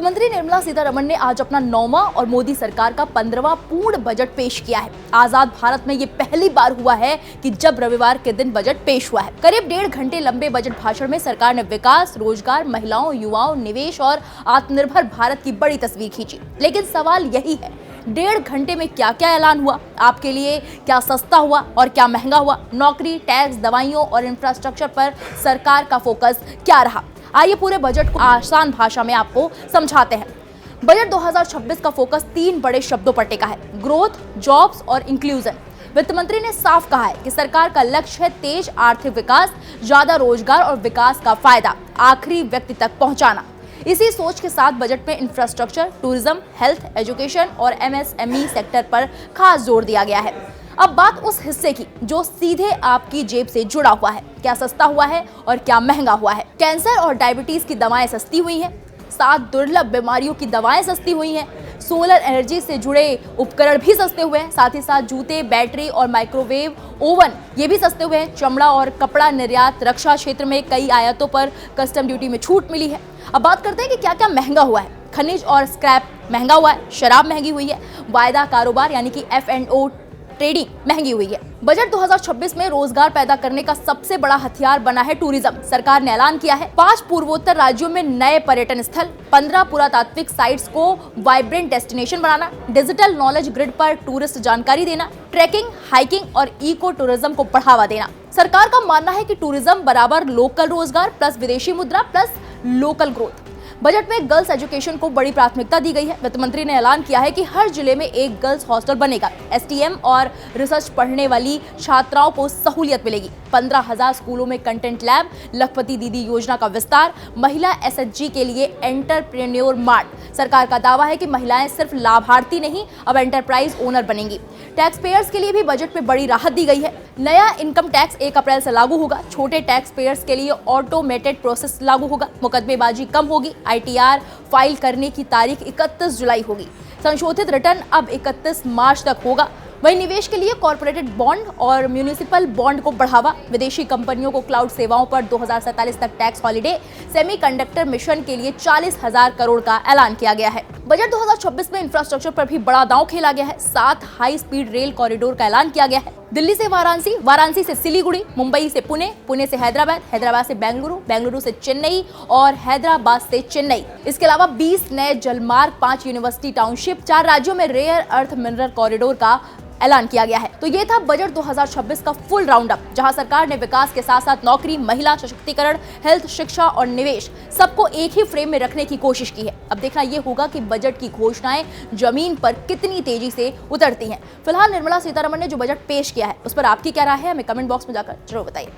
मंत्री निर्मला सीतारमण ने आज अपना 9वां और मोदी सरकार का 15वां पूर्ण बजट पेश किया है। आजाद भारत में ये पहली बार हुआ है कि जब रविवार के दिन बजट पेश हुआ है। करीब 1.5 घंटे लंबे बजट भाषण में सरकार ने विकास, रोजगार, महिलाओं, युवाओं, निवेश और आत्मनिर्भर भारत की बड़ी तस्वीर खींची। लेकिन सवाल यही है, 1.5 घंटे में क्या क्या ऐलान हुआ, आपके लिए क्या सस्ता हुआ और क्या महंगा हुआ, नौकरी, टैक्स, दवाइयों और इंफ्रास्ट्रक्चर पर सरकार का फोकस क्या रहा। आइए पूरे बजट को आसान भाषा में आपको समझाते हैं। बजट 2026 का फोकस 3 बड़े शब्दों पर टिका है, ग्रोथ, जॉब्स और इंक्लूजन। वित्त मंत्री ने साफ कहा है कि सरकार का लक्ष्य है तेज आर्थिक विकास, ज्यादा रोजगार और विकास का फायदा आखिरी व्यक्ति तक पहुंचाना। इसी सोच के साथ बजट में इंफ्रास्ट्रक्चर, टूरिज्म, हेल्थ, एजुकेशन और एमएसएमई सेक्टर पर खास जोर दिया गया है। अब बात उस हिस्से की जो सीधे आपकी जेब से जुड़ा हुआ है। क्या सस्ता हुआ है और क्या महंगा हुआ है। कैंसर और डायबिटीज की दवाएं सस्ती हुई हैं, 7 दुर्लभ बीमारियों की दवाएं सस्ती हुई हैं, सोलर एनर्जी से जुड़े उपकरण भी सस्ते हुए हैं, साथ ही साथ जूते, बैटरी और माइक्रोवेव ओवन ये भी सस्ते हुए हैं। चमड़ा और कपड़ा निर्यात, रक्षा क्षेत्र में कई आयातों पर कस्टम ड्यूटी में छूट मिली है। अब बात करते हैं कि क्या क्या महंगा हुआ है। खनिज और स्क्रैप महंगा हुआ है, शराब महंगी हुई है, वायदा कारोबार यानी कि F&O ट्रेडिंग महंगी हुई है। बजट 2026 में रोजगार पैदा करने का सबसे बड़ा हथियार बना है टूरिज्म। सरकार ने ऐलान किया है 5 पूर्वोत्तर राज्यों में नए पर्यटन स्थल, 15 पुरातात्विक साइट्स को वाइब्रेंट डेस्टिनेशन बनाना, डिजिटल नॉलेज ग्रिड पर टूरिस्ट जानकारी देना, ट्रैकिंग, हाइकिंग और इको टूरिज्म को बढ़ावा देना। सरकार का मानना है कि टूरिज्म बराबर लोकल रोजगार प्लस विदेशी मुद्रा प्लस लोकल ग्रोथ। बजट में गर्ल्स एजुकेशन को बड़ी प्राथमिकता दी गई है। वित्त मंत्री ने ऐलान किया है कि हर जिले में एक गर्ल्स हॉस्टल बनेगा। STM और रिसर्च पढ़ने वाली छात्राओं को सहूलियत मिलेगी। 15,000 स्कूलों में कंटेंट लैब, लखपति दीदी योजना का विस्तार, महिला SHG के लिए एंटरप्रेन्योर मार्ट। सरकार का दावा है कि महिलाएं सिर्फ लाभार्थी नहीं, अब एंटरप्राइज ओनर बनेंगी। टैक्स पेयर्स के लिए भी बजट में बड़ी राहत दी गई है। नया इनकम टैक्स 1 अप्रैल से लागू होगा। छोटे टैक्स पेयर्स के लिए ऑटोमेटेड प्रोसेस लागू होगा। मुकदमेबाजी कम होगी। ITR फाइल करने की तारीख 31 जुलाई होगी। संशोधित रिटर्न अब 31 मार्च तक होगा। वहीं निवेश के लिए कॉर्पोरेटेड बॉन्ड और म्यूनिसिपल बॉन्ड को बढ़ावा। विदेशी कंपनियों को क्लाउड सेवाओं पर 2047 तक टैक्स हॉलिडे। सेमीकंडक्टर मिशन के लिए 40,000 करोड़ का ऐलान किया गया है। बजट 2026 में इंफ्रास्ट्रक्चर पर भी बड़ा दांव खेला गया है। 7 हाई स्पीड रेल कॉरिडोर का ऐलान किया गया है। दिल्ली से वाराणसी, वाराणसी से सिलीगुड़ी, मुंबई से पुणे, पुणे से हैदराबाद, हैदराबाद से बेंगलुरु, बेंगलुरु से चेन्नई और हैदराबाद से चेन्नई। इसके अलावा 20 नए जलमार्ग, 5 यूनिवर्सिटी टाउनशिप, 4 राज्यों में रेयर अर्थ मिनरल कॉरिडोर का ऐलान किया गया है। तो ये था बजट 2026 का फुल राउंड अप, जहां सरकार ने विकास के साथ साथ नौकरी, महिला सशक्तिकरण, हेल्थ, शिक्षा और निवेश सबको एक ही फ्रेम में रखने की कोशिश की है। अब देखना ये होगा कि बजट की घोषणाएं जमीन पर कितनी तेजी से उतरती हैं। फिलहाल निर्मला सीतारमण ने जो बजट पेश किया है उस पर आपकी क्या राय है, हमें कमेंट बॉक्स में जाकर जरूर बताइए।